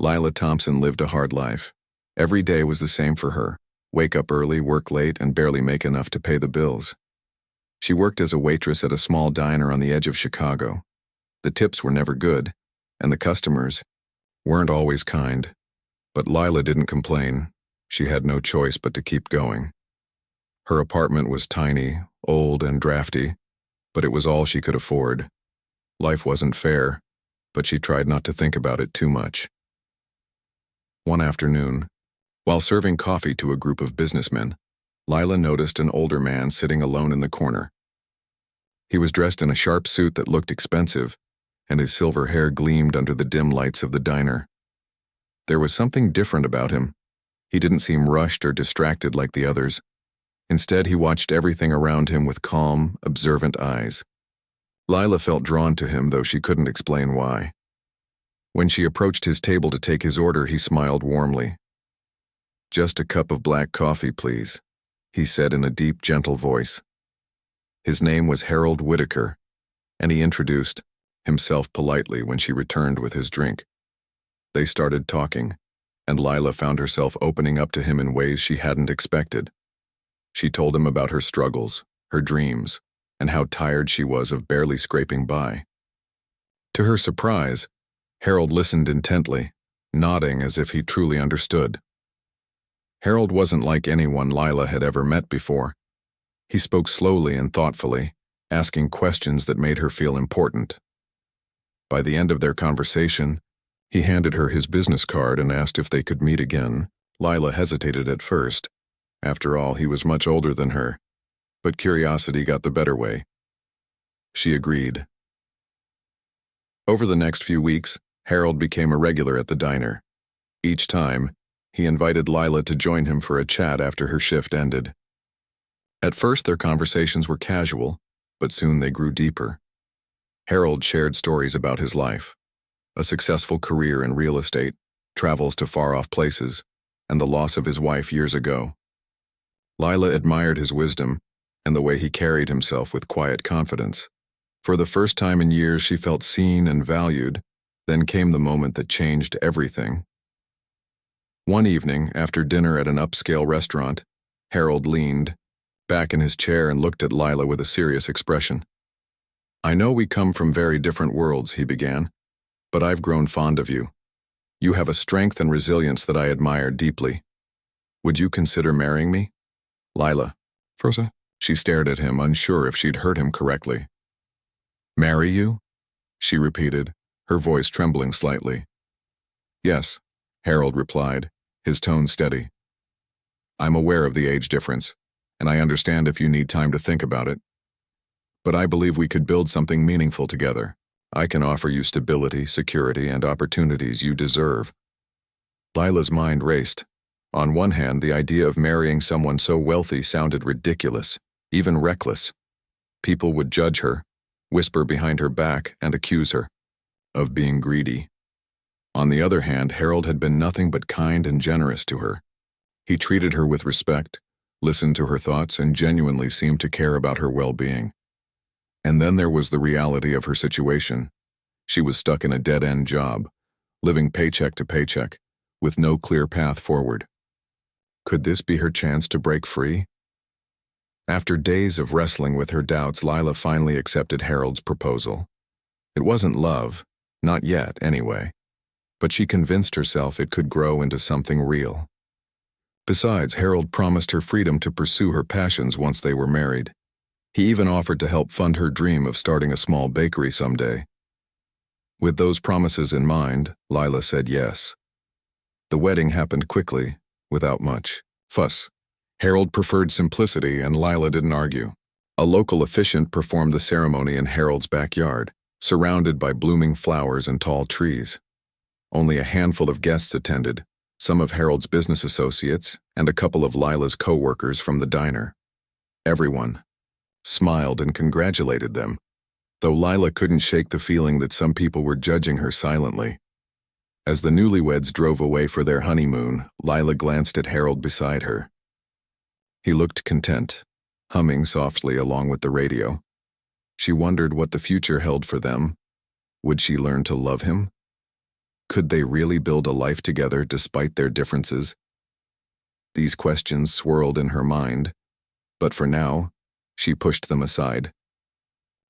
Lila Thompson lived a hard life. Every day was the same for her. Wake up early, work late, and barely make enough to pay the bills. She worked as a waitress at a small diner on the edge of Chicago. The tips were never good, and the customers weren't always kind. But Lila didn't complain. She had no choice but to keep going. Her apartment was tiny, old, and drafty, but it was all she could afford. Life wasn't fair, but she tried not to think about it too much. One afternoon, while serving coffee to a group of businessmen, Lila noticed an older man sitting alone in the corner. He was dressed in a sharp suit that looked expensive, and his silver hair gleamed under the dim lights of the diner. There was something different about him. He didn't seem rushed or distracted like the others. Instead, he watched everything around him with calm, observant eyes. Lila felt drawn to him, though she couldn't explain why. When she approached his table to take his order, he smiled warmly. "Just a cup of black coffee, please," he said in a deep, gentle voice. His name was Harold Whitaker, and he introduced himself politely when she returned with his drink. They started talking, and Lila found herself opening up to him in ways she hadn't expected. She told him about her struggles, her dreams, and how tired she was of barely scraping by. To her surprise, Harold listened intently, nodding as if he truly understood. Harold wasn't like anyone Lila had ever met before. He spoke slowly and thoughtfully, asking questions that made her feel important. By the end of their conversation, he handed her his business card and asked if they could meet again. Lila hesitated at first. After all, he was much older than her, but curiosity got the better way. She agreed. Over the next few weeks, Harold became a regular at the diner. Each time, he invited Lila to join him for a chat after her shift ended. At first, their conversations were casual, but soon they grew deeper. Harold shared stories about his life, a successful career in real estate, travels to far-off places, and the loss of his wife years ago. Lila admired his wisdom and the way he carried himself with quiet confidence. For the first time in years, she felt seen and valued. Then came the moment that changed everything. One evening, after dinner at an upscale restaurant, Harold leaned back in his chair and looked at Lila with a serious expression. "I know we come from very different worlds," he began, "but I've grown fond of you. You have a strength and resilience that I admire deeply. Would you consider marrying me?" "Lila, Frosa?" She stared at him, unsure if she'd heard him correctly. "Marry you?" she repeated, her voice trembling slightly. "Yes," Harold replied, his tone steady. "I'm aware of the age difference, and I understand if you need time to think about it. But I believe we could build something meaningful together. I can offer you stability, security, and opportunities you deserve." Lila's mind raced. On one hand, the idea of marrying someone so wealthy sounded ridiculous, even reckless. People would judge her, whisper behind her back, and accuse her of being greedy. On the other hand, Harold had been nothing but kind and generous to her. He treated her with respect, listened to her thoughts, and genuinely seemed to care about her well-being. And then there was the reality of her situation. She was stuck in a dead-end job, living paycheck to paycheck, with no clear path forward. Could this be her chance to break free? After days of wrestling with her doubts, Lila finally accepted Harold's proposal. It wasn't love, not yet anyway, but she convinced herself it could grow into something real. Besides, Harold promised her freedom to pursue her passions once they were married. He even offered to help fund her dream of starting a small bakery someday. With those promises in mind, Lila said yes. The wedding happened quickly, without much fuss. Harold preferred simplicity, and Lila didn't argue. A local officiant performed the ceremony in Harold's backyard, surrounded by blooming flowers and tall trees. Only a handful of guests attended, some of Harold's business associates and a couple of Lila's co-workers from the diner. Everyone smiled and congratulated them, though Lila couldn't shake the feeling that some people were judging her silently. As the newlyweds drove away for their honeymoon, Lila glanced at Harold beside her. He looked content, humming softly along with the radio. She wondered what the future held for them. Would she learn to love him? Could they really build a life together despite their differences? These questions swirled in her mind, but for now, she pushed them aside.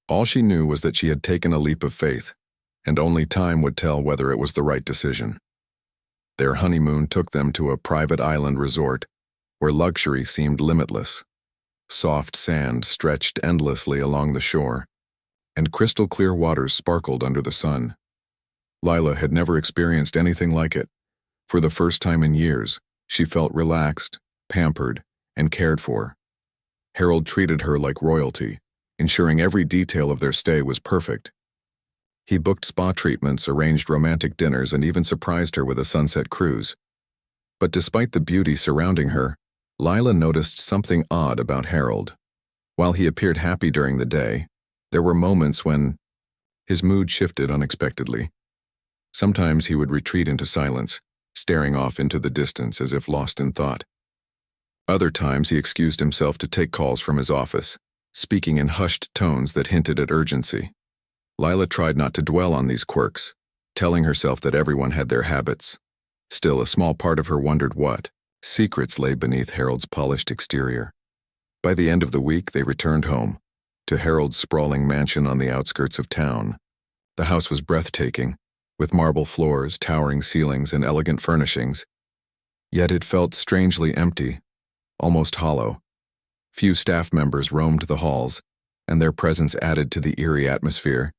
All she knew was that she had taken a leap of faith, and only time would tell whether it was the right decision. Their honeymoon took them to a private island resort, where luxury seemed limitless. Soft sand stretched endlessly along the shore, and crystal-clear waters sparkled under the sun. Lila had never experienced anything like it. For the first time in years, she felt relaxed, pampered, and cared for. Harold treated her like royalty, ensuring every detail of their stay was perfect. He booked spa treatments, arranged romantic dinners, and even surprised her with a sunset cruise. But despite the beauty surrounding her, Lila noticed something odd about Harold. While he appeared happy during the day, there were moments when his mood shifted unexpectedly. Sometimes he would retreat into silence, staring off into the distance as if lost in thought. Other times he excused himself to take calls from his office, speaking in hushed tones that hinted at urgency. Lila tried not to dwell on these quirks, telling herself that everyone had their habits. Still, a small part of her wondered what secrets lay beneath Harold's polished exterior. By the end of the week, they returned home, to Harold's sprawling mansion on the outskirts of town. The house was breathtaking, with marble floors, towering ceilings, and elegant furnishings. Yet it felt strangely empty, almost hollow. Few staff members roamed the halls, and their presence added to the eerie atmosphere.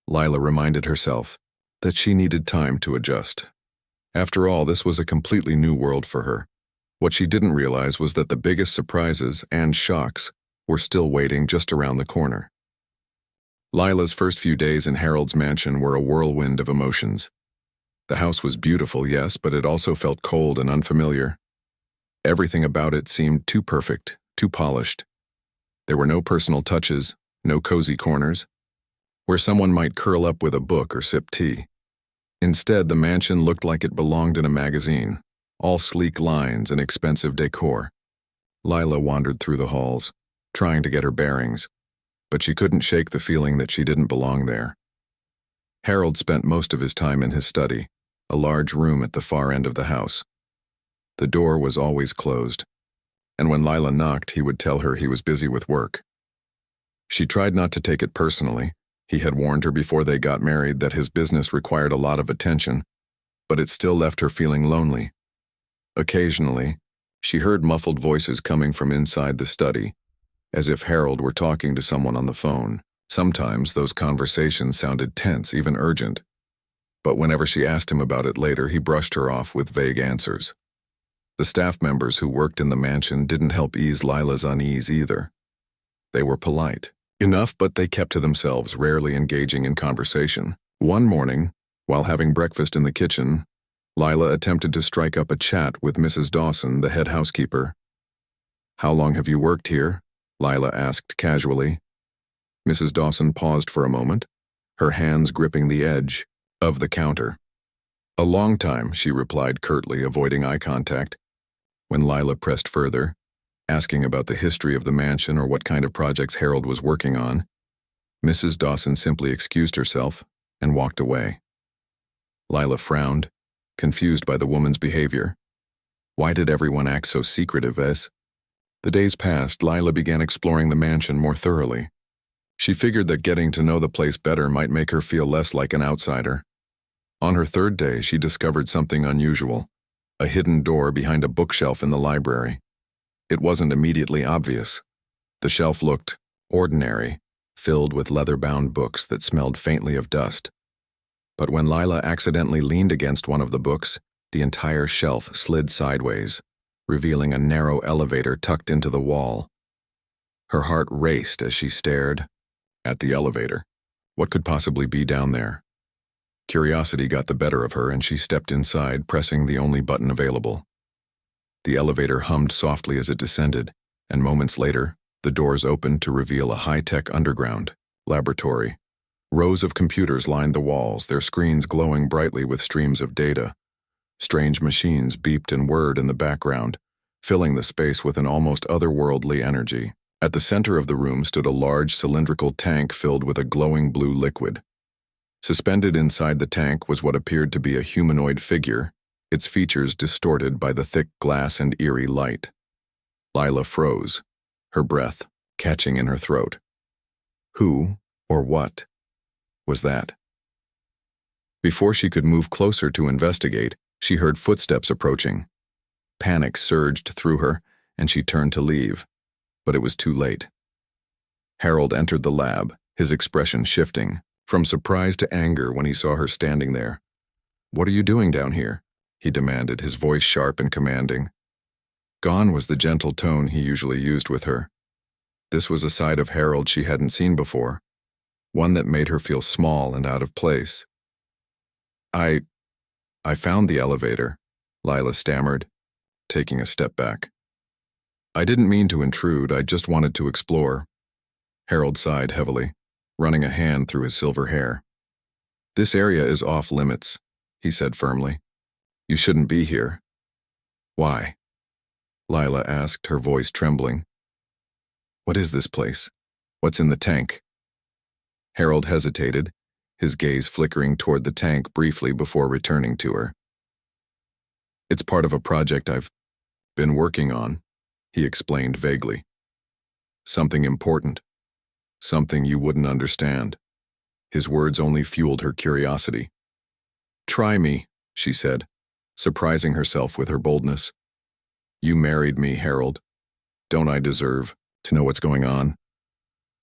Lila reminded herself that she needed time to adjust. After all, this was a completely new world for her. What she didn't realize was that the biggest surprises and shocks were still waiting just around the corner. Lila's first few days in Harold's mansion were a whirlwind of emotions. The house was beautiful, yes, but it also felt cold and unfamiliar. Everything about it seemed too perfect, too polished. There were no personal touches, no cozy corners, where someone might curl up with a book or sip tea. Instead, the mansion looked like it belonged in a magazine, all sleek lines and expensive decor. Lila wandered through the halls, trying to get her bearings, but she couldn't shake the feeling that she didn't belong there. Harold spent most of his time in his study, a large room at the far end of the house. The door was always closed, and when Lila knocked, he would tell her he was busy with work. She tried not to take it personally. He had warned her before they got married that his business required a lot of attention, but it still left her feeling lonely. Occasionally, she heard muffled voices coming from inside the study, as if Harold were talking to someone on the phone. Sometimes those conversations sounded tense, even urgent. But whenever she asked him about it later, he brushed her off with vague answers. The staff members who worked in the mansion didn't help ease Lila's unease either. They were polite enough, but they kept to themselves, rarely engaging in conversation. One morning, while having breakfast in the kitchen, Lila attempted to strike up a chat with Mrs. Dawson, the head housekeeper. "How long have you worked here?" Lila asked casually. Mrs. Dawson paused for a moment, her hands gripping the edge of the counter. "A long time," she replied curtly, avoiding eye contact. When Lila pressed further, asking about the history of the mansion or what kind of projects Harold was working on, Mrs. Dawson simply excused herself and walked away. Lila frowned, confused by the woman's behavior. Why did everyone act so secretive as? The days passed, Lila began exploring the mansion more thoroughly. She figured that getting to know the place better might make her feel less like an outsider. On her third day, she discovered something unusual, a hidden door behind a bookshelf in the library. It wasn't immediately obvious. The shelf looked ordinary, filled with leather-bound books that smelled faintly of dust. But when Lila accidentally leaned against one of the books, the entire shelf slid sideways, revealing a narrow elevator tucked into the wall. Her heart raced as she stared at the elevator. What could possibly be down there? Curiosity got the better of her, and she stepped inside, pressing the only button available. The elevator hummed softly as it descended, and moments later, the doors opened to reveal a high-tech underground laboratory. Rows of computers lined the walls, their screens glowing brightly with streams of data. Strange machines beeped and whirred in the background, filling the space with an almost otherworldly energy. At the center of the room stood a large cylindrical tank filled with a glowing blue liquid. Suspended inside the tank was what appeared to be a humanoid figure, its features distorted by the thick glass and eerie light. Lila froze, her breath catching in her throat. Who, or what, was that? Before she could move closer to investigate, she heard footsteps approaching. Panic surged through her, and she turned to leave, but it was too late. Harold entered the lab, his expression shifting, from surprise to anger when he saw her standing there. "What are you doing down here?" he demanded, his voice sharp and commanding. Gone was the gentle tone he usually used with her. This was a side of Harold she hadn't seen before, one that made her feel small and out of place. I found the elevator," Lila stammered, taking a step back. "I didn't mean to intrude, I just wanted to explore." Harold sighed heavily, running a hand through his silver hair. "This area is off limits," he said firmly. "You shouldn't be here." "Why?" Lila asked, her voice trembling. "What is this place? What's in the tank?" Harold hesitated, his gaze flickering toward the tank briefly before returning to her. "It's part of a project I've been working on," he explained vaguely. "Something important. Something you wouldn't understand." His words only fueled her curiosity. "Try me," she said, surprising herself with her boldness. "You married me, Harold. Don't I deserve to know what's going on?"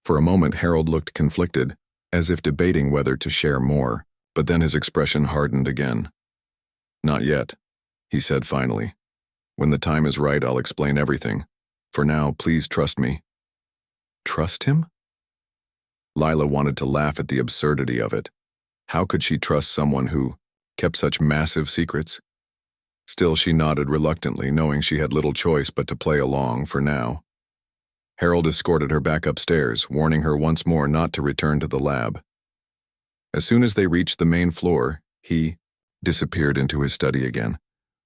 For a moment, Harold looked conflicted, as if debating whether to share more, but then his expression hardened again. "Not yet," he said finally. "When the time is right, I'll explain everything. For now, please trust me." Trust him? Lila wanted to laugh at the absurdity of it. How could she trust someone who kept such massive secrets? Still, she nodded reluctantly, knowing she had little choice but to play along for now. Harold escorted her back upstairs, warning her once more not to return to the lab. As soon as they reached the main floor, he disappeared into his study again,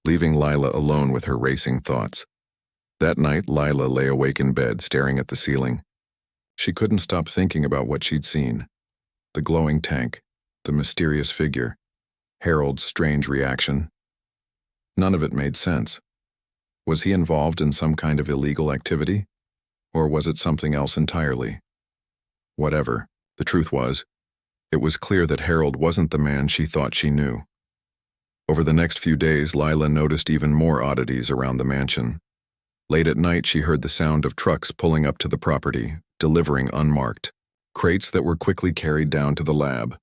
leaving Lila alone with her racing thoughts. That night, Lila lay awake in bed, staring at the ceiling. She couldn't stop thinking about what she'd seen. The glowing tank, the mysterious figure, Harold's strange reaction. None of it made sense. Was he involved in some kind of illegal activity? Or was it something else entirely? Whatever, the truth was, it was clear that Harold wasn't the man she thought she knew. Over the next few days, Lila noticed even more oddities around the mansion. Late at night, she heard the sound of trucks pulling up to the property, delivering unmarked crates that were quickly carried down to the lab.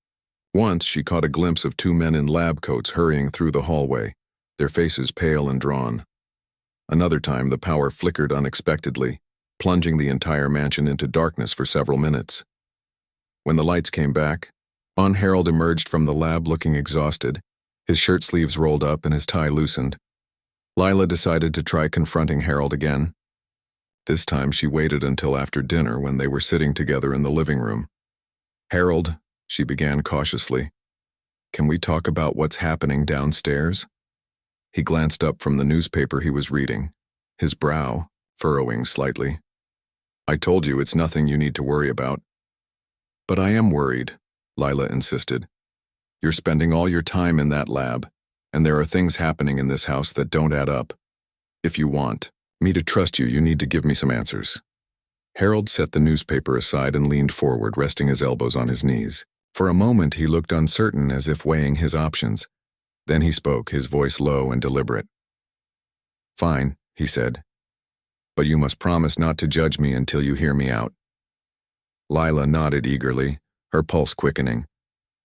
Once, she caught a glimpse of two men in lab coats hurrying through the hallway, their faces pale and drawn. Another time, the power flickered unexpectedly, plunging the entire mansion into darkness for several minutes. When the lights came back, Harold emerged from the lab looking exhausted, his shirt sleeves rolled up and his tie loosened. Lila decided to try confronting Harold again. This time she waited until after dinner when they were sitting together in the living room. "Harold," she began cautiously, "can we talk about what's happening downstairs?" He glanced up from the newspaper he was reading, his brow furrowing slightly. "I told you it's nothing you need to worry about." "But I am worried," Lila insisted. "You're spending all your time in that lab, and there are things happening in this house that don't add up. If you want me to trust you, you need to give me some answers." Harold set the newspaper aside and leaned forward, resting his elbows on his knees. For a moment he looked uncertain, as if weighing his options. Then he spoke, his voice low and deliberate. "Fine," he said. "But you must promise not to judge me until you hear me out." Lila nodded eagerly, her pulse quickening.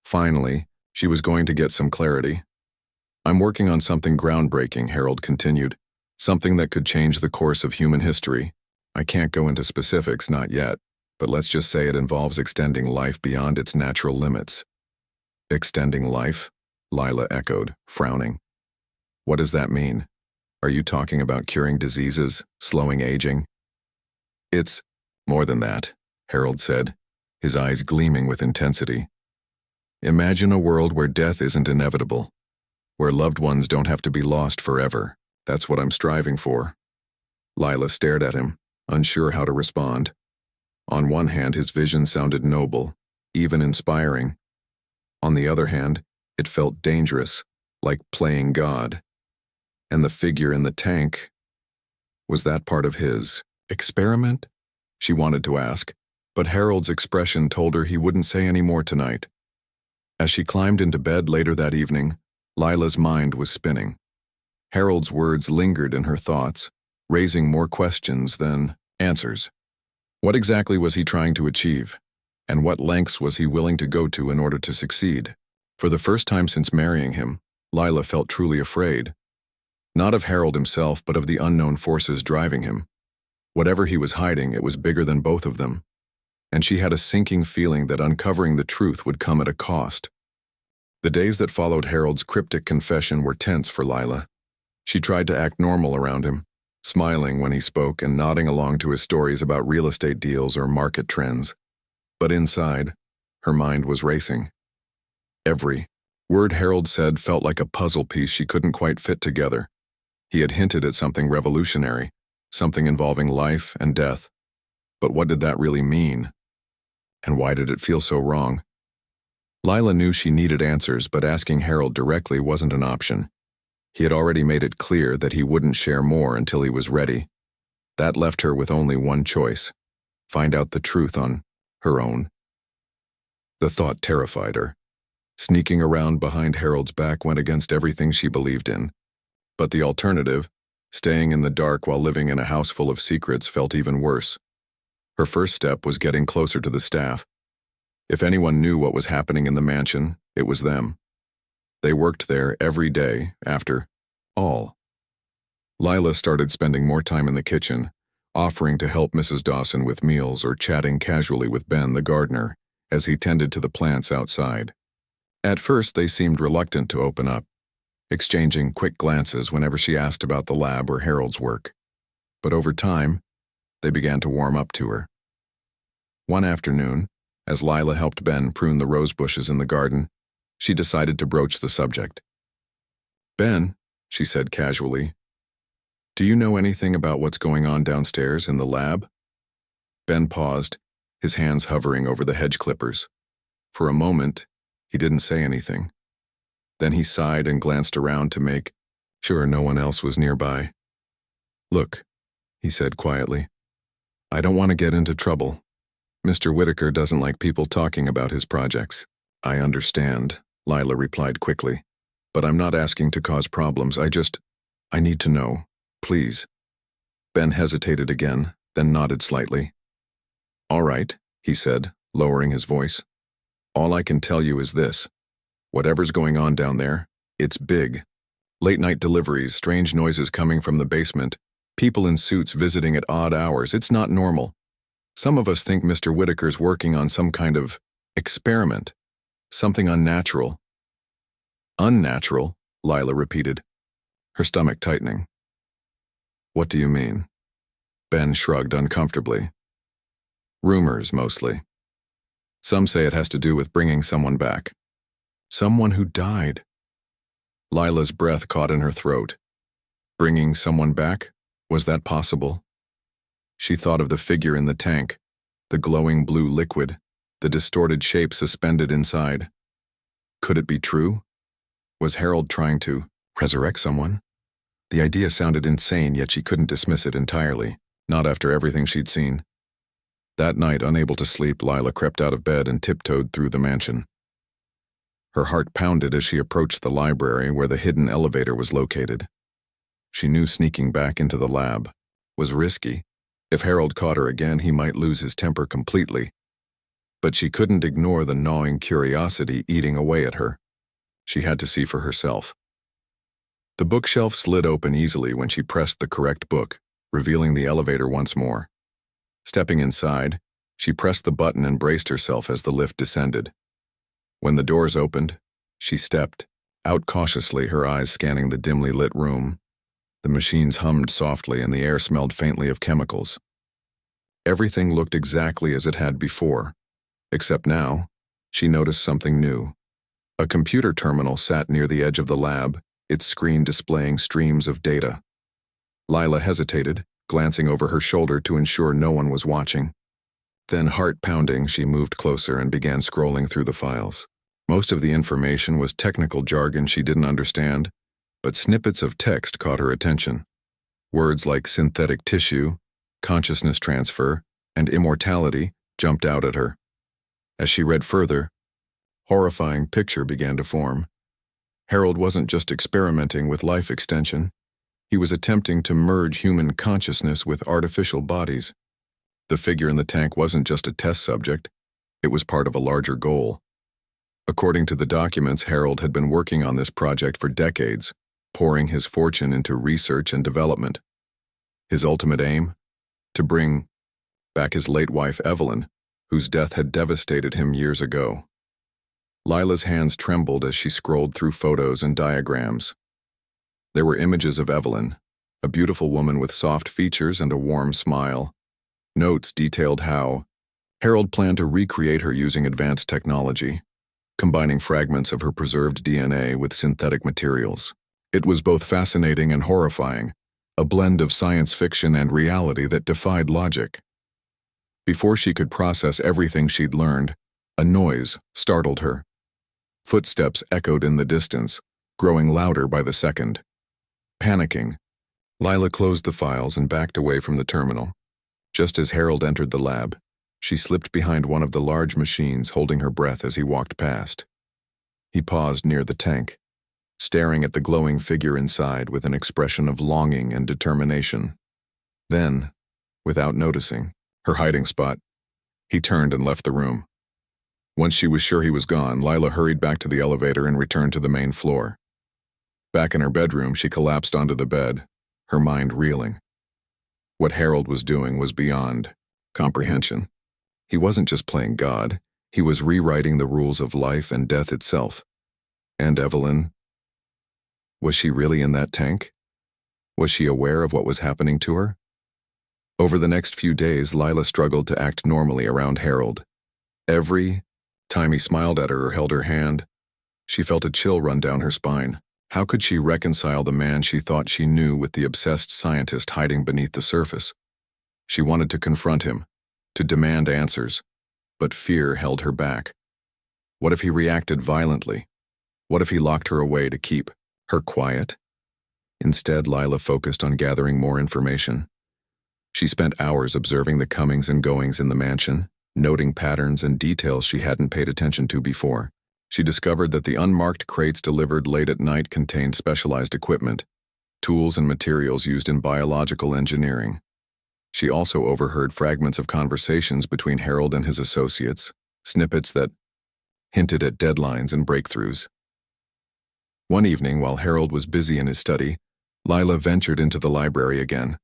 Finally, she was going to get some clarity. "I'm working on something groundbreaking," Harold continued. "Something that could change the course of human history. I can't go into specifics, not yet, but let's just say it involves extending life beyond its natural limits." "Extending life?" Lila echoed, frowning. "What does that mean? Are you talking about curing diseases, slowing aging?" "It's more than that," Harold said, his eyes gleaming with intensity. "Imagine a world where death isn't inevitable, where loved ones don't have to be lost forever. That's what I'm striving for." Lila stared at him, unsure how to respond. On one hand, his vision sounded noble, even inspiring. On the other hand, it felt dangerous, like playing God. And the figure in the tank, was that part of his experiment? She wanted to ask, but Harold's expression told her he wouldn't say any more tonight. As she climbed into bed later that evening, Lila's mind was spinning. Harold's words lingered in her thoughts, raising more questions than answers. What exactly was he trying to achieve? And what lengths was he willing to go to in order to succeed? For the first time since marrying him, Lila felt truly afraid. Not of Harold himself, but of the unknown forces driving him. Whatever he was hiding, it was bigger than both of them. And she had a sinking feeling that uncovering the truth would come at a cost. The days that followed Harold's cryptic confession were tense for Lila. She tried to act normal around him, smiling when he spoke and nodding along to his stories about real estate deals or market trends. But inside, her mind was racing. Every word Harold said felt like a puzzle piece she couldn't quite fit together. He had hinted at something revolutionary, something involving life and death. But what did that really mean? And why did it feel so wrong? Lila knew she needed answers, but asking Harold directly wasn't an option. He had already made it clear that he wouldn't share more until he was ready. That left her with only one choice: find out the truth on her own. The thought terrified her. Sneaking around behind Harold's back went against everything she believed in. But the alternative, staying in the dark while living in a house full of secrets, felt even worse. Her first step was getting closer to the staff. If anyone knew what was happening in the mansion, it was them. They worked there every day, after all. Lila started spending more time in the kitchen, offering to help Mrs. Dawson with meals or chatting casually with Ben, the gardener, as he tended to the plants outside. At first, they seemed reluctant to open up, exchanging quick glances whenever she asked about the lab or Harold's work. But over time, they began to warm up to her. One afternoon, as Lila helped Ben prune the rose bushes in the garden, she decided to broach the subject. "Ben," she said casually, "do you know anything about what's going on downstairs in the lab?" Ben paused, his hands hovering over the hedge clippers. For a moment, he didn't say anything. Then he sighed and glanced around to make sure no one else was nearby. "Look," he said quietly, "I don't want to get into trouble. Mr. Whitaker doesn't like people talking about his projects." "I understand," Lila replied quickly, "but I'm not asking to cause problems. I need to know, please." Ben hesitated again, then nodded slightly. "All right," he said, lowering his voice. "All I can tell you is this. Whatever's going on down there, it's big. Late-night deliveries, strange noises coming from the basement, people in suits visiting at odd hours. It's not normal. Some of us think Mr. Whitaker's working on some kind of experiment, something unnatural." "Unnatural?" Lila repeated, her stomach tightening. "What do you mean?" Ben shrugged uncomfortably. "Rumors, mostly. Some say it has to do with bringing someone back." "Someone who died." Lila's breath caught in her throat. Bringing someone back? Was that possible? She thought of the figure in the tank, the glowing blue liquid, the distorted shape suspended inside. Could it be true? Was Harold trying to resurrect someone? The idea sounded insane, yet she couldn't dismiss it entirely, not after everything she'd seen. That night, unable to sleep, Lila crept out of bed and tiptoed through the mansion. Her heart pounded as she approached the library where the hidden elevator was located. She knew sneaking back into the lab was risky. If Harold caught her again, he might lose his temper completely. But she couldn't ignore the gnawing curiosity eating away at her. She had to see for herself. The bookshelf slid open easily when she pressed the correct book, revealing the elevator once more. Stepping inside, she pressed the button and braced herself as the lift descended. When the doors opened, she stepped, out cautiously, her eyes scanning the dimly lit room. The machines hummed softly and the air smelled faintly of chemicals. Everything looked exactly as it had before, except now, she noticed something new. A computer terminal sat near the edge of the lab, its screen displaying streams of data. Lila hesitated, glancing over her shoulder to ensure no one was watching. Then, heart pounding, she moved closer and began scrolling through the files. Most of the information was technical jargon she didn't understand, but snippets of text caught her attention. Words like synthetic tissue, consciousness transfer, and immortality jumped out at her. As she read further, a horrifying picture began to form. Harold wasn't just experimenting with life extension. He was attempting to merge human consciousness with artificial bodies. The figure in the tank wasn't just a test subject. It was part of a larger goal. According to the documents, Harold had been working on this project for decades, pouring his fortune into research and development. His ultimate aim? To bring back his late wife Evelyn, whose death had devastated him years ago. Lila's hands trembled as she scrolled through photos and diagrams. There were images of Evelyn, a beautiful woman with soft features and a warm smile. Notes detailed how Harold planned to recreate her using advanced technology, combining fragments of her preserved DNA with synthetic materials. It was both fascinating and horrifying, a blend of science fiction and reality that defied logic. Before she could process everything she'd learned, a noise startled her. Footsteps echoed in the distance, growing louder by the second. Panicking, Lila closed the files and backed away from the terminal. Just as Harold entered the lab, she slipped behind one of the large machines, holding her breath as he walked past. He paused near the tank, staring at the glowing figure inside with an expression of longing and determination. Then, without noticing her hiding spot, he turned and left the room. Once she was sure he was gone, Lila hurried back to the elevator and returned to the main floor. Back in her bedroom, she collapsed onto the bed, her mind reeling. What Harold was doing was beyond comprehension. He wasn't just playing God, he was rewriting the rules of life and death itself. And Evelyn? Was she really in that tank? Was she aware of what was happening to her? Over the next few days, Lila struggled to act normally around Harold. Every time he smiled at her or held her hand, she felt a chill run down her spine. How could she reconcile the man she thought she knew with the obsessed scientist hiding beneath the surface? She wanted to confront him, to demand answers, but fear held her back. What if he reacted violently? What if he locked her away to keep her quiet? Instead, Lila focused on gathering more information. She spent hours observing the comings and goings in the mansion, noting patterns and details she hadn't paid attention to before. She discovered that the unmarked crates delivered late at night contained specialized equipment, tools and materials used in biological engineering. She also overheard fragments of conversations between Harold and his associates, snippets that hinted at deadlines and breakthroughs. One evening, while Harold was busy in his study, Lila ventured into the library again.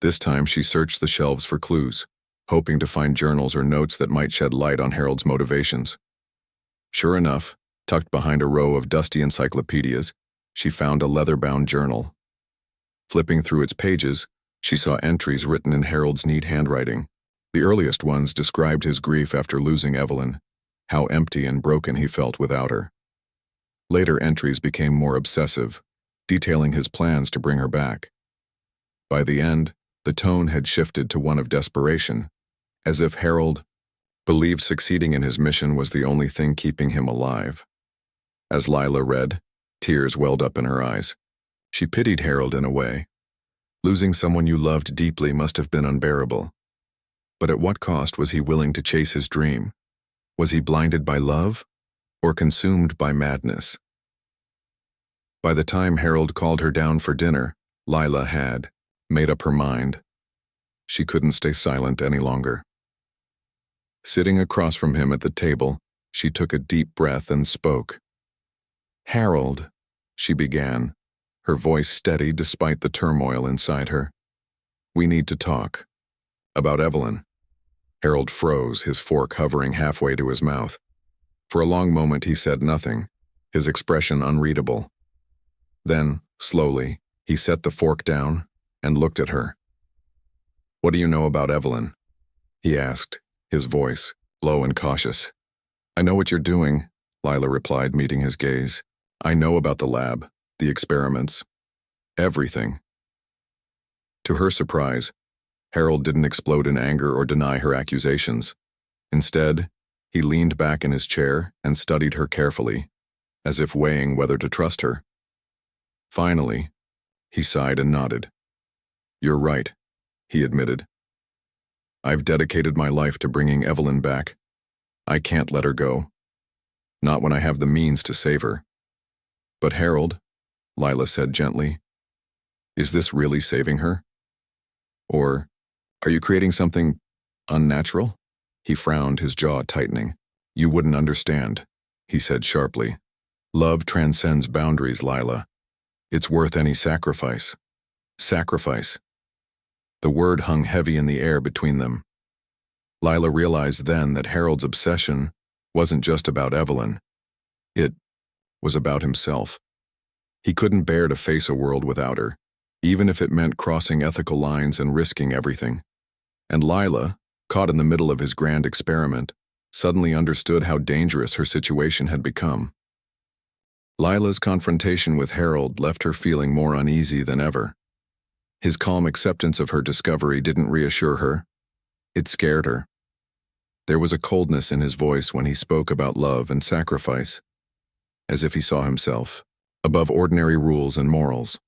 This time she searched the shelves for clues, hoping to find journals or notes that might shed light on Harold's motivations. Sure enough, tucked behind a row of dusty encyclopedias, she found a leather-bound journal. Flipping through its pages, she saw entries written in Harold's neat handwriting. The earliest ones described his grief after losing Evelyn, how empty and broken he felt without her. Later entries became more obsessive, detailing his plans to bring her back. By the end, the tone had shifted to one of desperation, as if Harold believed succeeding in his mission was the only thing keeping him alive. As Lila read, tears welled up in her eyes. She pitied Harold in a way. Losing someone you loved deeply must have been unbearable. But at what cost was he willing to chase his dream? Was he blinded by love, or consumed by madness? By the time Harold called her down for dinner, Lila had made up her mind. She couldn't stay silent any longer. Sitting across from him at the table, she took a deep breath and spoke. "Harold," she began, her voice steady despite the turmoil inside her. "We need to talk. About Evelyn." Harold froze, his fork hovering halfway to his mouth. For a long moment he said nothing, his expression unreadable. Then, slowly, he set the fork down and looked at her. "What do you know about Evelyn?" he asked, his voice low and cautious. "I know what you're doing," Lila replied, meeting his gaze. "I know about the lab, the experiments, everything." To her surprise, Harold didn't explode in anger or deny her accusations. Instead, He leaned back in his chair and studied her carefully, as if weighing whether to trust her. Finally, he sighed and nodded. "You're right," he admitted. "I've dedicated my life to bringing Evelyn back. I can't let her go. Not when I have the means to save her." "But Harold," Lila said gently, "is this really saving her? Or are you creating something unnatural?" He frowned, his jaw tightening. "You wouldn't understand," he said sharply. "Love transcends boundaries, Lila. It's worth any sacrifice." Sacrifice. The word hung heavy in the air between them. Lila realized then that Harold's obsession wasn't just about Evelyn. It was about himself. He couldn't bear to face a world without her, even if it meant crossing ethical lines and risking everything. And Lila, caught in the middle of his grand experiment, suddenly understood how dangerous her situation had become. Lila's confrontation with Harold left her feeling more uneasy than ever. His calm acceptance of her discovery didn't reassure her. It scared her. There was a coldness in his voice when he spoke about love and sacrifice, as if he saw himself above ordinary rules and morals.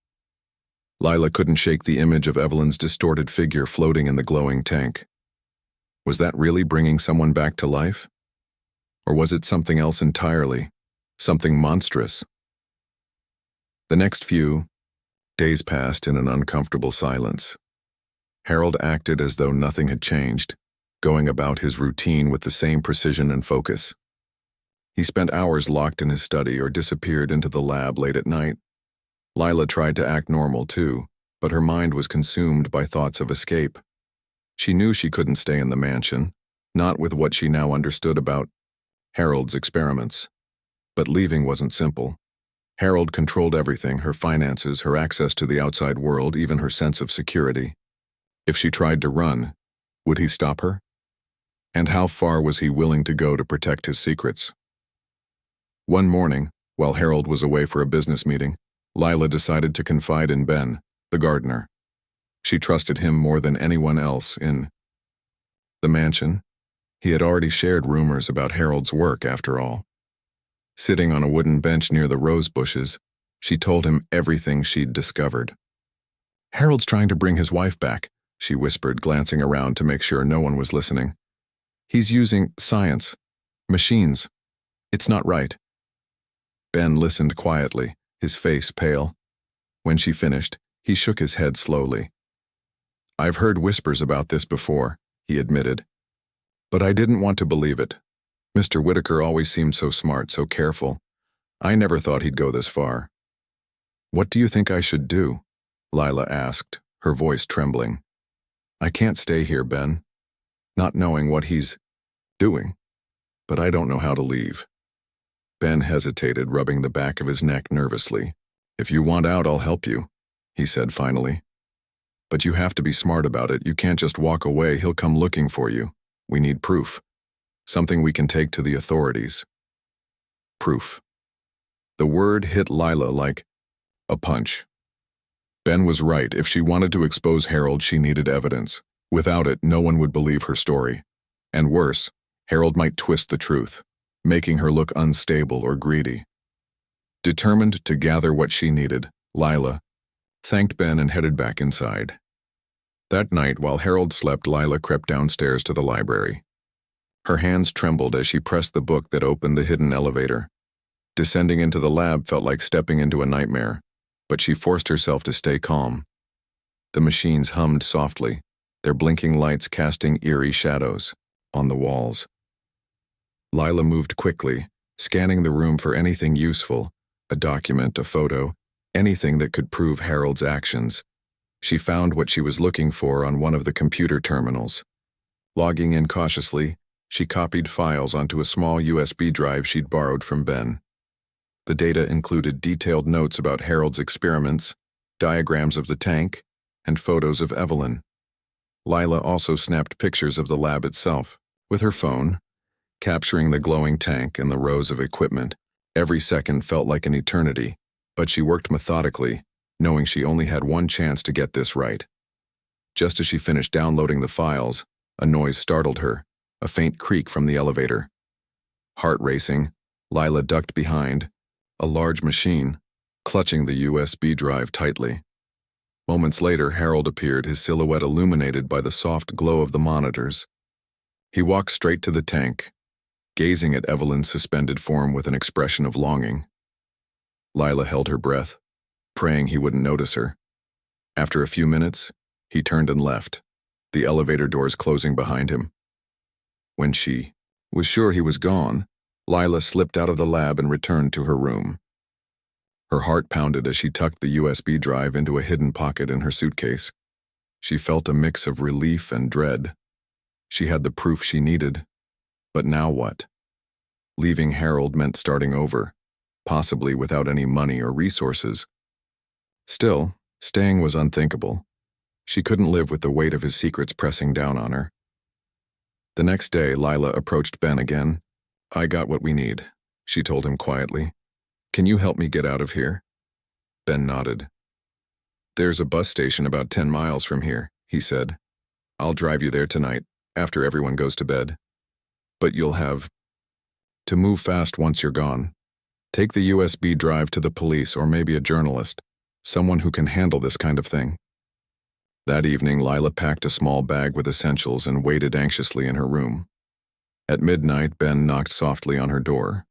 Lila couldn't shake the image of Evelyn's distorted figure floating in the glowing tank. Was that really bringing someone back to life? Or was it something else entirely? Something monstrous? The next few days passed in an uncomfortable silence. Harold acted as though nothing had changed, going about his routine with the same precision and focus. He spent hours locked in his study or disappeared into the lab late at night. Lila tried to act normal too, but her mind was consumed by thoughts of escape. She knew she couldn't stay in the mansion, not with what she now understood about Harold's experiments. But leaving wasn't simple. Harold controlled everything, her finances, her access to the outside world, even her sense of security. If she tried to run, would he stop her? And how far was he willing to go to protect his secrets? One morning, while Harold was away for a business meeting, Lila decided to confide in Ben, the gardener. She trusted him more than anyone else in the mansion. He had already shared rumors about Harold's work, after all. Sitting on a wooden bench near the rose bushes, she told him everything she'd discovered. "Harold's trying to bring his wife back," she whispered, glancing around to make sure no one was listening. "He's using science, machines. It's not right." Ben listened quietly, his face pale. When she finished, he shook his head slowly. "I've heard whispers about this before," he admitted. "But I didn't want to believe it. Mr. Whitaker always seemed so smart, so careful. I never thought he'd go this far." "What do you think I should do?" Lila asked, her voice trembling. "I can't stay here, Ben. Not knowing what he's doing. But I don't know how to leave." Ben hesitated, rubbing the back of his neck nervously. "If you want out, I'll help you," he said finally. "But you have to be smart about it. You can't just walk away. He'll come looking for you. We need proof. Something we can take to the authorities." Proof. The word hit Lila like a punch. Ben was right. If she wanted to expose Harold, she needed evidence. Without it, no one would believe her story. And worse, Harold might twist the truth, making her look unstable or greedy. Determined to gather what she needed, Lila thanked Ben and headed back inside. That night, while Harold slept, Lila crept downstairs to the library. Her hands trembled as she pressed the book that opened the hidden elevator. Descending into the lab felt like stepping into a nightmare, but she forced herself to stay calm. The machines hummed softly, their blinking lights casting eerie shadows on the walls. Lila moved quickly, scanning the room for anything useful, a document, a photo, anything that could prove Harold's actions. She found what she was looking for on one of the computer terminals. Logging in cautiously, she copied files onto a small USB drive she'd borrowed from Ben. The data included detailed notes about Harold's experiments, diagrams of the tank, and photos of Evelyn. Lila also snapped pictures of the lab itself, with her phone, capturing the glowing tank and the rows of equipment. Every second felt like an eternity, but she worked methodically, knowing she only had one chance to get this right. Just as she finished downloading the files, a noise startled her, a faint creak from the elevator. Heart racing, Lila ducked behind a large machine, clutching the USB drive tightly. Moments later, Harold appeared, his silhouette illuminated by the soft glow of the monitors. He walked straight to the tank, gazing at Evelyn's suspended form with an expression of longing. Lila held her breath, praying he wouldn't notice her. After a few minutes, he turned and left, the elevator doors closing behind him. When she was sure he was gone, Lila slipped out of the lab and returned to her room. Her heart pounded as she tucked the USB drive into a hidden pocket in her suitcase. She felt a mix of relief and dread. She had the proof she needed. But now what? Leaving Harold meant starting over, possibly without any money or resources. Still, staying was unthinkable. She couldn't live with the weight of his secrets pressing down on her. The next day, Lila approached Ben again. "I got what we need," she told him quietly. "Can you help me get out of here?" Ben nodded. "There's a bus station about 10 miles from here," he said. "I'll drive you there tonight, after everyone goes to bed. But you'll have to move fast once you're gone. Take the USB drive to the police or maybe a journalist, someone who can handle this kind of thing." That evening, Lila packed a small bag with essentials and waited anxiously in her room. At midnight, Ben knocked softly on her door.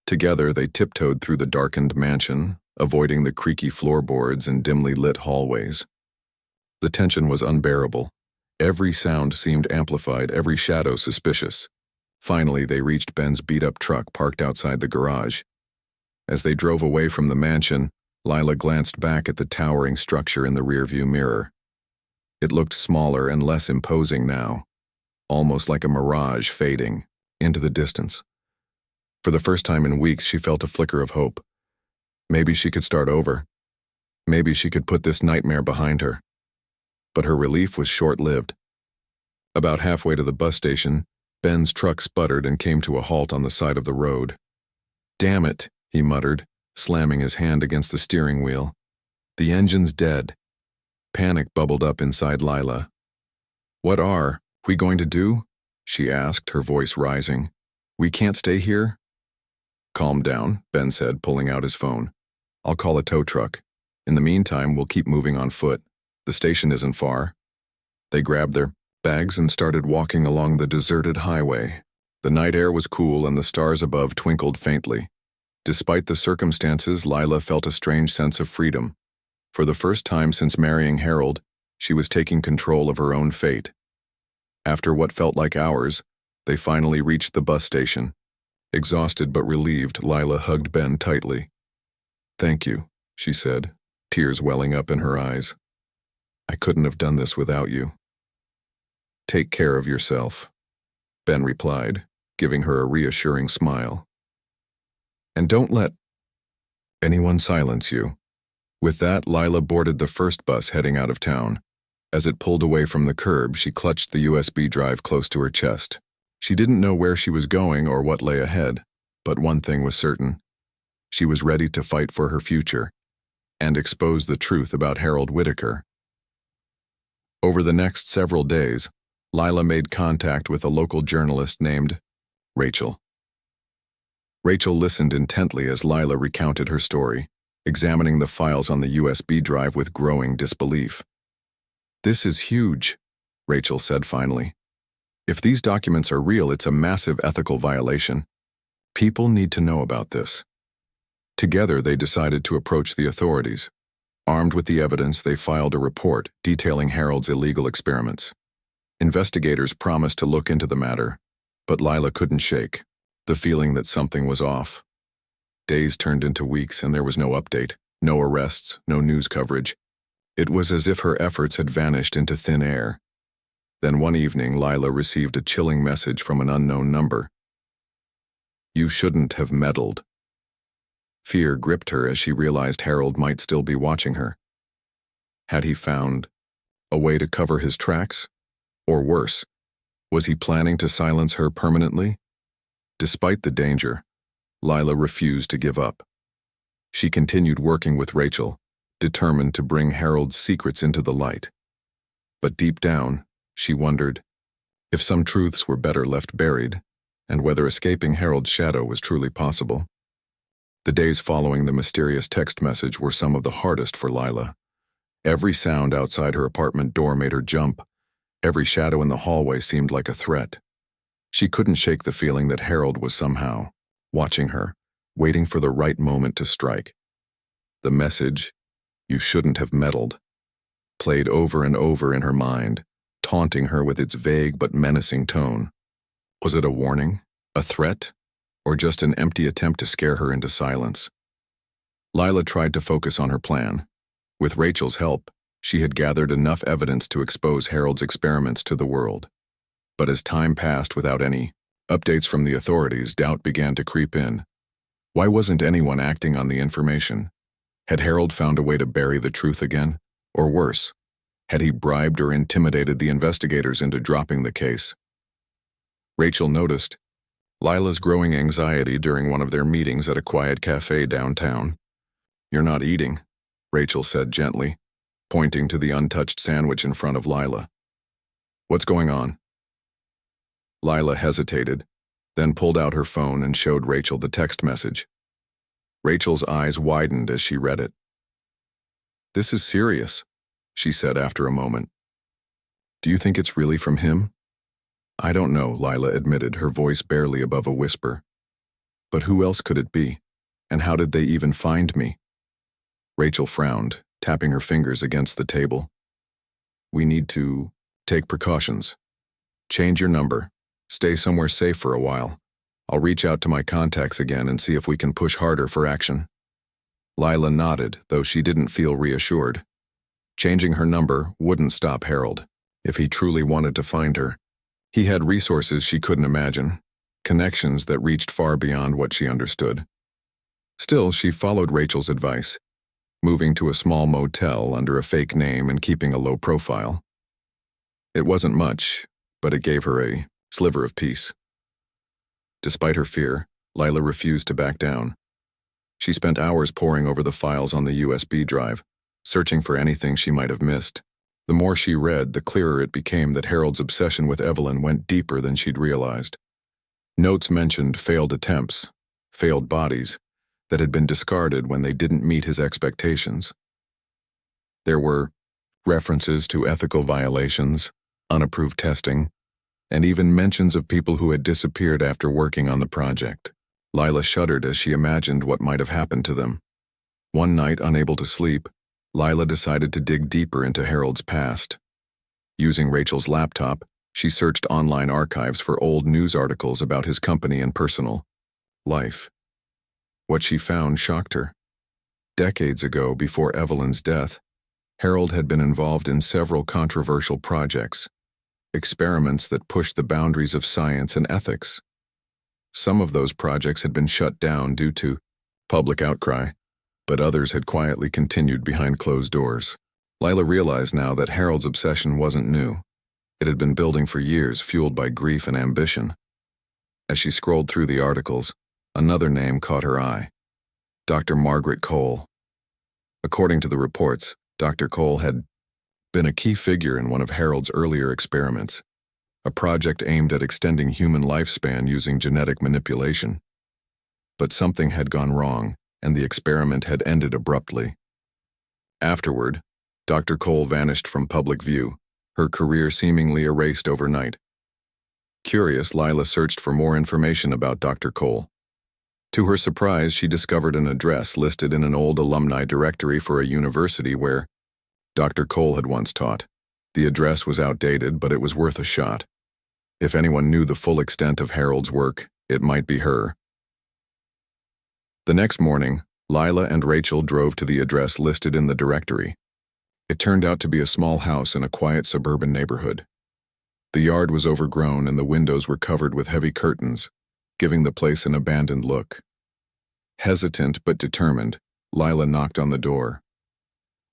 Together, they tiptoed through the darkened mansion, avoiding the creaky floorboards and dimly lit hallways. The tension was unbearable. Every sound seemed amplified, every shadow suspicious. Finally, they reached Ben's beat-up truck parked outside the garage. As they drove away from the mansion, Lila glanced back at the towering structure in the rearview mirror. It looked smaller and less imposing now, almost like a mirage fading into the distance. For the first time in weeks, she felt a flicker of hope. Maybe she could start over. Maybe she could put this nightmare behind her. But her relief was short-lived. About halfway to the bus station, Ben's truck sputtered and came to a halt on the side of the road. "Damn it," he muttered, slamming his hand against the steering wheel. "The engine's dead." Panic bubbled up inside Lila. "What are we going to do?" she asked, her voice rising. "We can't stay here?" "Calm down," Ben said, pulling out his phone. "I'll call a tow truck. In the meantime, we'll keep moving on foot. The station isn't far." They grabbed their bags and started walking along the deserted highway. The night air was cool and the stars above twinkled faintly. Despite the circumstances, Lila felt a strange sense of freedom. For the first time since marrying Harold, she was taking control of her own fate. After what felt like hours, they finally reached the bus station. Exhausted but relieved, Lila hugged Ben tightly. "Thank you," she said, tears welling up in her eyes. "I couldn't have done this without you." "Take care of yourself," Ben replied, giving her a reassuring smile. "And don't let anyone silence you." With that, Lila boarded the first bus heading out of town. As it pulled away from the curb, she clutched the USB drive close to her chest. She didn't know where she was going or what lay ahead, but one thing was certain. She was ready to fight for her future and expose the truth about Harold Whitaker. Over the next several days, Lila made contact with a local journalist named Rachel. Rachel listened intently as Lila recounted her story, examining the files on the USB drive with growing disbelief. "This is huge," Rachel said finally. "If these documents are real, it's a massive ethical violation. People need to know about this." Together, they decided to approach the authorities. Armed with the evidence, they filed a report detailing Harold's illegal experiments. Investigators promised to look into the matter, but Lila couldn't shake the feeling that something was off. Days turned into weeks and there was no update, no arrests, no news coverage. It was as if her efforts had vanished into thin air. Then one evening, Lila received a chilling message from an unknown number. "You shouldn't have meddled." Fear gripped her as she realized Harold might still be watching her. Had he found a way to cover his tracks? Or worse, was he planning to silence her permanently? Despite the danger, Lila refused to give up. She continued working with Rachel, determined to bring Harold's secrets into the light. But deep down, she wondered if some truths were better left buried and whether escaping Harold's shadow was truly possible. The days following the mysterious text message were some of the hardest for Lila. Every sound outside her apartment door made her jump. Every shadow in the hallway seemed like a threat. She couldn't shake the feeling that Harold was somehow watching her, waiting for the right moment to strike. The message, "You shouldn't have meddled," played over and over in her mind, taunting her with its vague but menacing tone. Was it a warning, a threat, or just an empty attempt to scare her into silence? Lila tried to focus on her plan. With Rachel's help, she had gathered enough evidence to expose Harold's experiments to the world. But as time passed without any updates from the authorities, doubt began to creep in. Why wasn't anyone acting on the information? Had Harold found a way to bury the truth again? Or worse, had he bribed or intimidated the investigators into dropping the case? Rachel noticed Lila's growing anxiety during one of their meetings at a quiet cafe downtown. "You're not eating," Rachel said gently, pointing to the untouched sandwich in front of Lila. "What's going on?" Lila hesitated, then pulled out her phone and showed Rachel the text message. Rachel's eyes widened as she read it. "This is serious," she said after a moment. "Do you think it's really from him?" "I don't know," Lila admitted, her voice barely above a whisper. "But who else could it be? And how did they even find me?" Rachel frowned, tapping her fingers against the table. "We need to take precautions. Change your number. Stay somewhere safe for a while. I'll reach out to my contacts again and see if we can push harder for action." Lila nodded, though she didn't feel reassured. Changing her number wouldn't stop Harold, if he truly wanted to find her. He had resources she couldn't imagine, connections that reached far beyond what she understood. Still, she followed Rachel's advice, moving to a small motel under a fake name and keeping a low profile. It wasn't much, but it gave her a sliver of peace. Despite her fear, Lila refused to back down. She spent hours poring over the files on the USB drive, searching for anything she might have missed. The more she read, the clearer it became that Harold's obsession with Evelyn went deeper than she'd realized. Notes mentioned failed attempts, failed bodies, that had been discarded when they didn't meet his expectations. There were references to ethical violations, unapproved testing, and even mentions of people who had disappeared after working on the project. Lila shuddered as she imagined what might have happened to them. One night, unable to sleep, Lila decided to dig deeper into Harold's past. Using Rachel's laptop, she searched online archives for old news articles about his company and personal life. What she found shocked her. Decades ago, before Evelyn's death, Harold had been involved in several controversial projects, experiments that pushed the boundaries of science and ethics. Some of those projects had been shut down due to public outcry, but others had quietly continued behind closed doors. Lila realized now that Harold's obsession wasn't new. It had been building for years, fueled by grief and ambition. As she scrolled through the articles, another name caught her eye: Dr. Margaret Cole. According to the reports, Dr. Cole had been a key figure in one of Harold's earlier experiments, a project aimed at extending human lifespan using genetic manipulation. But something had gone wrong, and the experiment had ended abruptly. Afterward, Dr. Cole vanished from public view, her career seemingly erased overnight. Curious, Lila searched for more information about Dr. Cole. To her surprise, she discovered an address listed in an old alumni directory for a university where Dr. Cole had once taught. The address was outdated, but it was worth a shot. If anyone knew the full extent of Harold's work, it might be her. The next morning, Lila and Rachel drove to the address listed in the directory. It turned out to be a small house in a quiet suburban neighborhood. The yard was overgrown and the windows were covered with heavy curtains, giving the place an abandoned look. Hesitant but determined, Lila knocked on the door.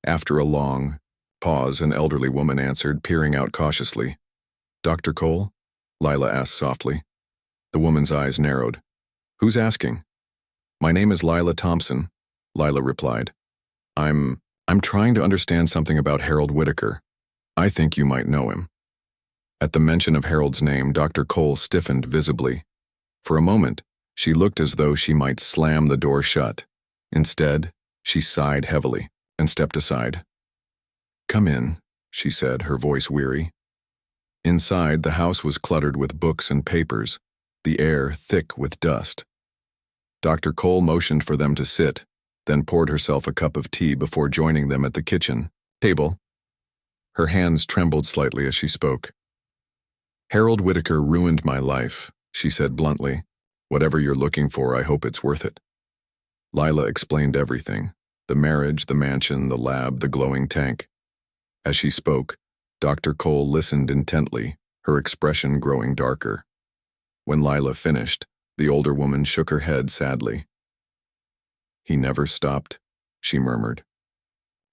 After a long pause, an elderly woman answered, peering out cautiously. "Dr. Cole?" Lila asked softly. The woman's eyes narrowed. "Who's asking?" "My name is Lila Thompson," Lila replied. I'm trying to understand something about Harold Whitaker. I think you might know him." At the mention of Harold's name, Dr. Cole stiffened visibly. For a moment, she looked as though she might slam the door shut. Instead, she sighed heavily and stepped aside. "Come in," she said, her voice weary. Inside, the house was cluttered with books and papers, the air thick with dust. Dr. Cole motioned for them to sit, then poured herself a cup of tea before joining them at the kitchen table. Her hands trembled slightly as she spoke. "Harold Whitaker ruined my life," she said bluntly. "Whatever you're looking for, I hope it's worth it." Lila explained everything: the marriage, the mansion, the lab, the glowing tank. As she spoke, Dr. Cole listened intently, her expression growing darker. When Lila finished, the older woman shook her head sadly. "He never stopped," she murmured.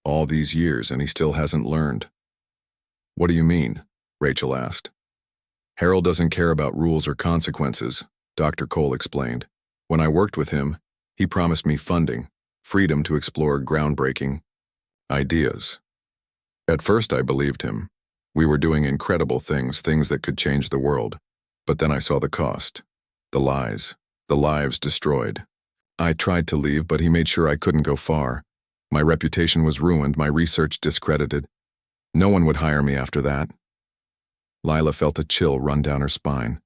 "All these years and he still hasn't learned." "What do you mean?" Rachel asked. "Harold doesn't care about rules or consequences," Dr. Cole explained. "When I worked with him, he promised me funding, freedom to explore groundbreaking ideas. At first I believed him. We were doing incredible things that could change the world. But then I saw the cost, the lies, the lives destroyed. I tried to leave, but he made sure I couldn't go far. My reputation was ruined, my research discredited. No one would hire me after that." Lila felt a chill run down her spine.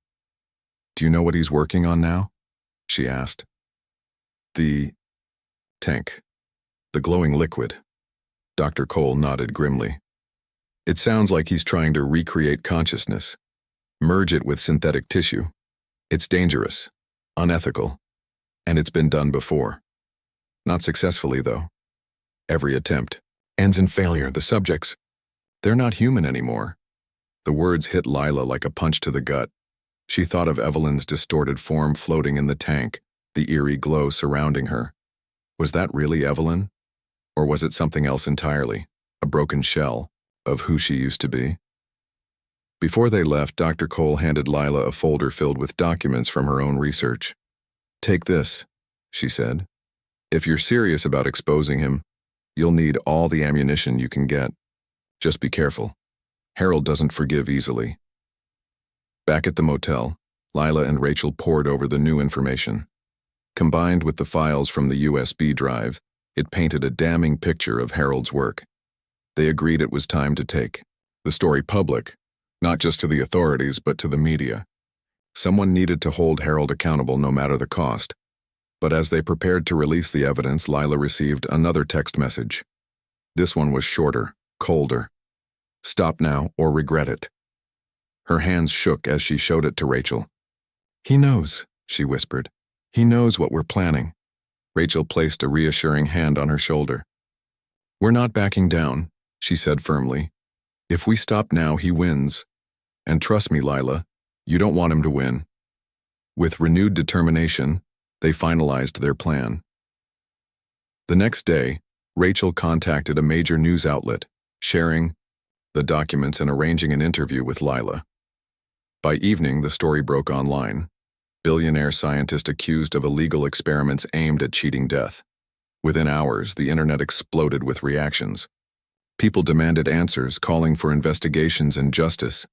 "Do you know what he's working on now?" she asked. "The tank. The glowing liquid." Dr. Cole nodded grimly. "It sounds like he's trying to recreate consciousness, merge it with synthetic tissue. It's dangerous, unethical, and it's been done before. Not successfully, though. Every attempt ends in failure. The subjects, they're not human anymore." The words hit Lila like a punch to the gut. She thought of Evelyn's distorted form floating in the tank, the eerie glow surrounding her. Was that really Evelyn? Or was it something else entirely, a broken shell of who she used to be? Before they left, Dr. Cole handed Lila a folder filled with documents from her own research. "Take this," she said. "If you're serious about exposing him, you'll need all the ammunition you can get. Just be careful. Harold doesn't forgive easily." Back at the motel, Lila and Rachel pored over the new information. Combined with the files from the USB drive, it painted a damning picture of Harold's work. They agreed it was time to take the story public, not just to the authorities but to the media. Someone needed to hold Harold accountable no matter the cost. But as they prepared to release the evidence, Lila received another text message. This one was shorter, colder. "Stop now or regret it." Her hands shook as she showed it to Rachel. "He knows," she whispered. "He knows what we're planning." Rachel placed a reassuring hand on her shoulder. "We're not backing down," she said firmly. "If we stop now, he wins. And trust me, Lila, you don't want him to win." With renewed determination, they finalized their plan. The next day, Rachel contacted a major news outlet, sharing the documents and arranging an interview with Lila. By evening, the story broke online. Billionaire scientist accused of illegal experiments aimed at cheating death. Within hours, the internet exploded with reactions. People demanded answers, calling for investigations and justice.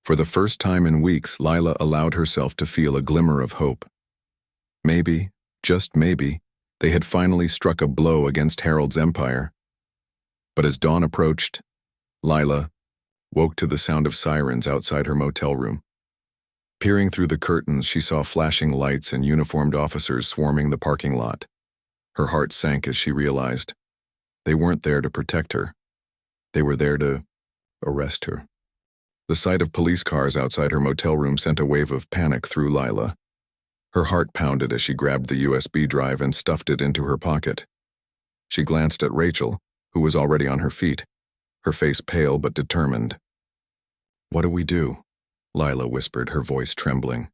For the first time in weeks, Lila allowed herself to feel a glimmer of hope. Maybe, just maybe, they had finally struck a blow against Harold's empire. But as dawn approached, Lila woke to the sound of sirens outside her motel room. Peering through the curtains, she saw flashing lights and uniformed officers swarming the parking lot. Her heart sank as she realized they weren't there to protect her. They were there to arrest her. The sight of police cars outside her motel room sent a wave of panic through Lila. Her heart pounded as she grabbed the USB drive and stuffed it into her pocket. She glanced at Rachel, who was already on her feet, her face pale but determined. "What do we do?" Lila whispered, her voice trembling.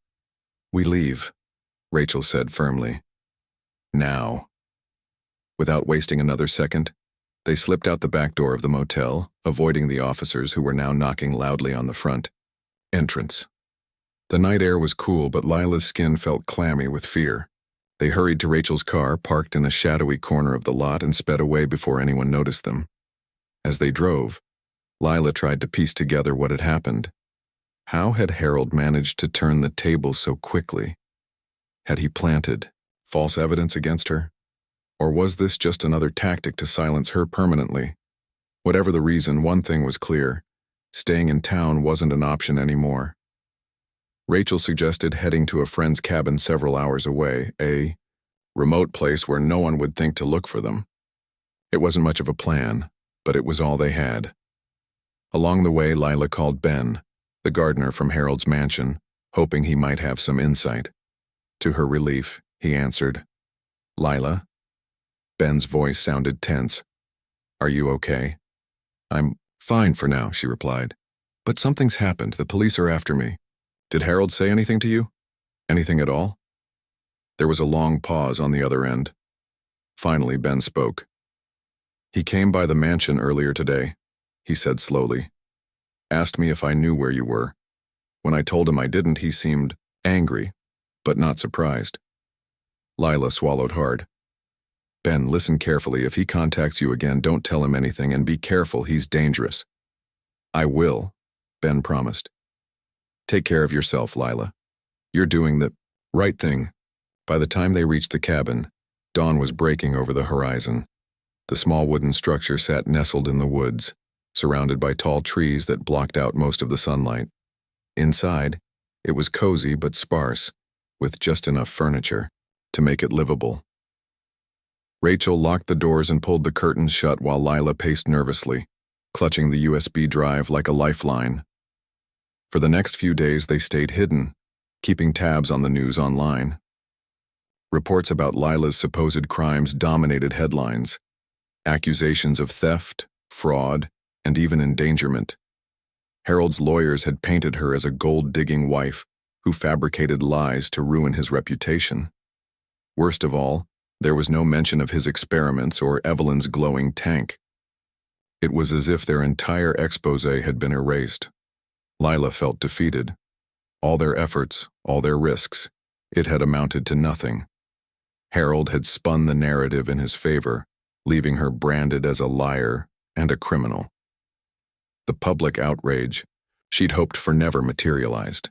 "We leave," Rachel said firmly. "Now." Without wasting another second, they slipped out the back door of the motel, avoiding the officers who were now knocking loudly on the front entrance. The night air was cool, but Lila's skin felt clammy with fear. They hurried to Rachel's car, parked in a shadowy corner of the lot, and sped away before anyone noticed them. As they drove, Lila tried to piece together what had happened. How had Harold managed to turn the table so quickly? Had he planted false evidence against her? Or was this just another tactic to silence her permanently? Whatever the reason, one thing was clear. Staying in town wasn't an option anymore. Rachel suggested heading to a friend's cabin several hours away, a remote place where no one would think to look for them. It wasn't much of a plan, but it was all they had. Along the way, Lila called Ben, the gardener from Harold's mansion, hoping he might have some insight. To her relief, he answered, "Lila?" Ben's voice sounded tense. "Are you okay?" "I'm fine for now," she replied. "But something's happened. The police are after me. Did Harold say anything to you? Anything at all?" There was a long pause on the other end. Finally, Ben spoke. "He came by the mansion earlier today," he said slowly. "Asked me if I knew where you were. When I told him I didn't, he seemed angry, but not surprised." Lila swallowed hard. "Ben, listen carefully. If he contacts you again, don't tell him anything, and be careful, he's dangerous." "I will," Ben promised. "Take care of yourself, Lila. You're doing the right thing." By the time they reached the cabin, dawn was breaking over the horizon. The small wooden structure sat nestled in the woods, surrounded by tall trees that blocked out most of the sunlight. Inside, it was cozy but sparse, with just enough furniture to make it livable. Rachel locked the doors and pulled the curtains shut while Lila paced nervously, clutching the USB drive like a lifeline. For the next few days, they stayed hidden, keeping tabs on the news online. Reports about Lila's supposed crimes dominated headlines. Accusations of theft, fraud, and even endangerment. Harold's lawyers had painted her as a gold-digging wife who fabricated lies to ruin his reputation. Worst of all, there was no mention of his experiments or Evelyn's glowing tank. It was as if their entire expose had been erased. Lila felt defeated. All their efforts, all their risks, it had amounted to nothing. Harold had spun the narrative in his favor, leaving her branded as a liar and a criminal. The public outrage she'd hoped for never materialized.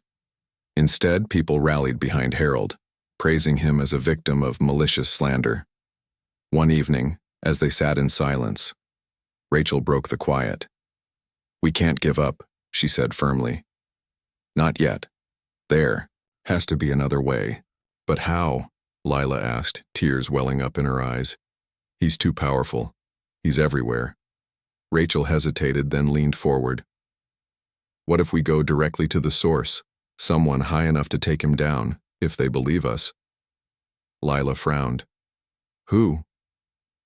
Instead, people rallied behind Harold, praising him as a victim of malicious slander. One evening, as they sat in silence, Rachel broke the quiet. "We can't give up," she said firmly. "Not yet. There has to be another way." "But how?" Lila asked, tears welling up in her eyes. "He's too powerful. He's everywhere." Rachel hesitated, then leaned forward. "What if we go directly to the source, someone high enough to take him down, if they believe us?" Lila frowned. "Who?"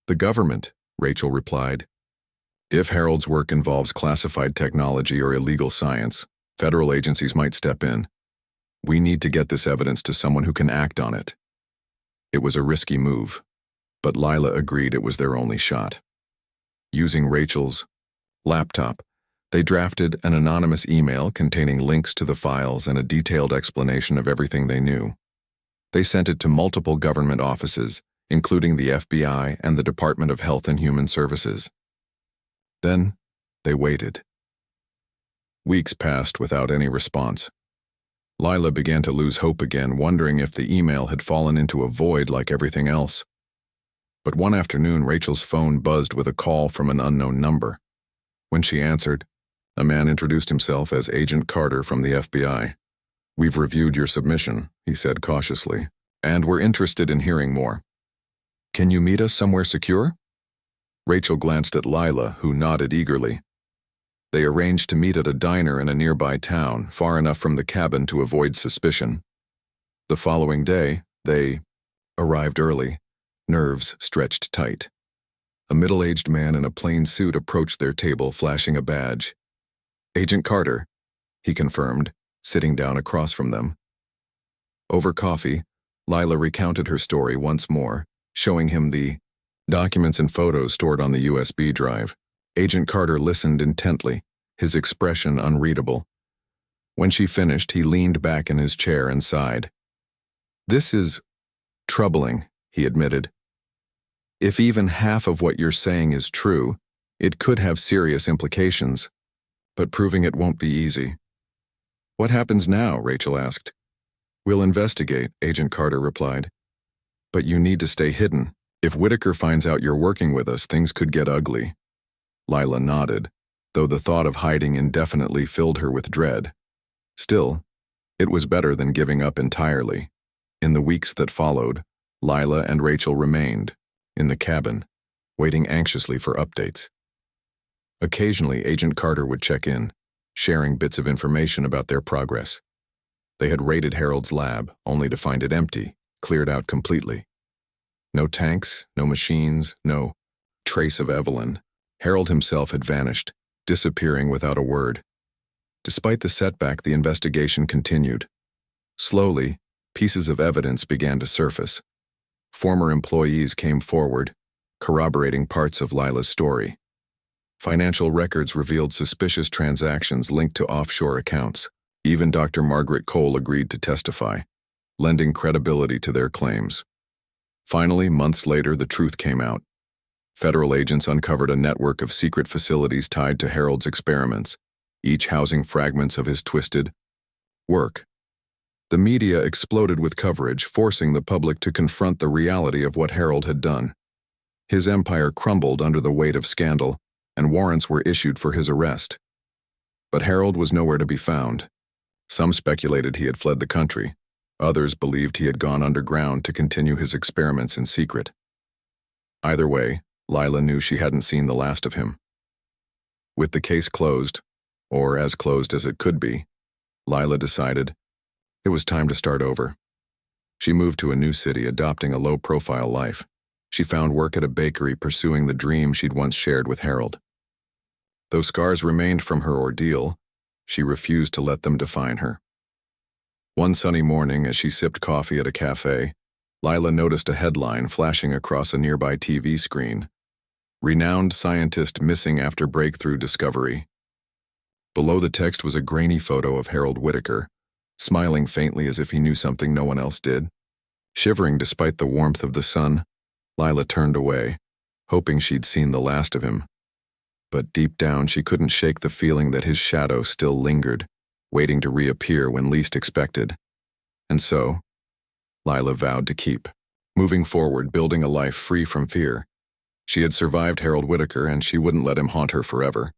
"The government," Rachel replied. "If Harold's work involves classified technology or illegal science, federal agencies might step in. We need to get this evidence to someone who can act on it." It was a risky move, but Lila agreed it was their only shot. Using Rachel's laptop, they drafted an anonymous email containing links to the files and a detailed explanation of everything they knew. They sent it to multiple government offices, including the FBI and the Department of Health and Human Services. Then, they waited. Weeks passed without any response. Lila began to lose hope again, wondering if the email had fallen into a void like everything else. But one afternoon, Rachel's phone buzzed with a call from an unknown number. When she answered, a man introduced himself as Agent Carter from the FBI. "We've reviewed your submission," he said cautiously, "and we're interested in hearing more. Can you meet us somewhere secure?" Rachel glanced at Lila, who nodded eagerly. They arranged to meet at a diner in a nearby town, far enough from the cabin to avoid suspicion. The following day, they arrived early, nerves stretched tight. A middle-aged man in a plain suit approached their table, flashing a badge. "Agent Carter," he confirmed, sitting down across from them. Over coffee, Lila recounted her story once more, showing him the documents and photos stored on the USB drive. Agent Carter listened intently, his expression unreadable. When she finished, he leaned back in his chair and sighed. "This is troubling," he admitted. "If even half of what you're saying is true, it could have serious implications, but proving it won't be easy." "What happens now?" Rachel asked. We'll investigate, Agent Carter replied. But you need to stay hidden. If Whitaker finds out you're working with us, things could get ugly. Lila nodded, though the thought of hiding indefinitely filled her with dread. Still, it was better than giving up entirely. In the weeks that followed, Lila and Rachel remained, in the cabin, waiting anxiously for updates. Occasionally, Agent Carter would check in, sharing bits of information about their progress. They had raided Harold's lab, only to find it empty, cleared out completely. No tanks, no machines, no trace of Evelyn. Harold himself had vanished, disappearing without a word. Despite the setback, the investigation continued. Slowly, pieces of evidence began to surface. Former employees came forward, corroborating parts of Lila's story. Financial records revealed suspicious transactions linked to offshore accounts. Even Dr. Margaret Cole agreed to testify, lending credibility to their claims. Finally, months later, the truth came out. Federal agents uncovered a network of secret facilities tied to Harold's experiments, each housing fragments of his twisted work. The media exploded with coverage, forcing the public to confront the reality of what Harold had done. His empire crumbled under the weight of scandal, and warrants were issued for his arrest. But Harold was nowhere to be found. Some speculated he had fled the country. Others believed he had gone underground to continue his experiments in secret. Either way, Lila knew she hadn't seen the last of him. With the case closed, or as closed as it could be, Lila decided it was time to start over. She moved to a new city, adopting a low-profile life. She found work at a bakery, pursuing the dream she'd once shared with Harold. Though scars remained from her ordeal, she refused to let them define her. One sunny morning, as she sipped coffee at a cafe, Lila noticed a headline flashing across a nearby TV screen. Renowned scientist missing after breakthrough discovery. Below the text was a grainy photo of Harold Whitaker, smiling faintly as if he knew something no one else did. Shivering despite the warmth of the sun, Lila turned away, hoping she'd seen the last of him. But deep down, she couldn't shake the feeling that his shadow still lingered, waiting to reappear when least expected. And so, Lila vowed to keep moving forward, building a life free from fear. She had survived Harold Whitaker, and she wouldn't let him haunt her forever.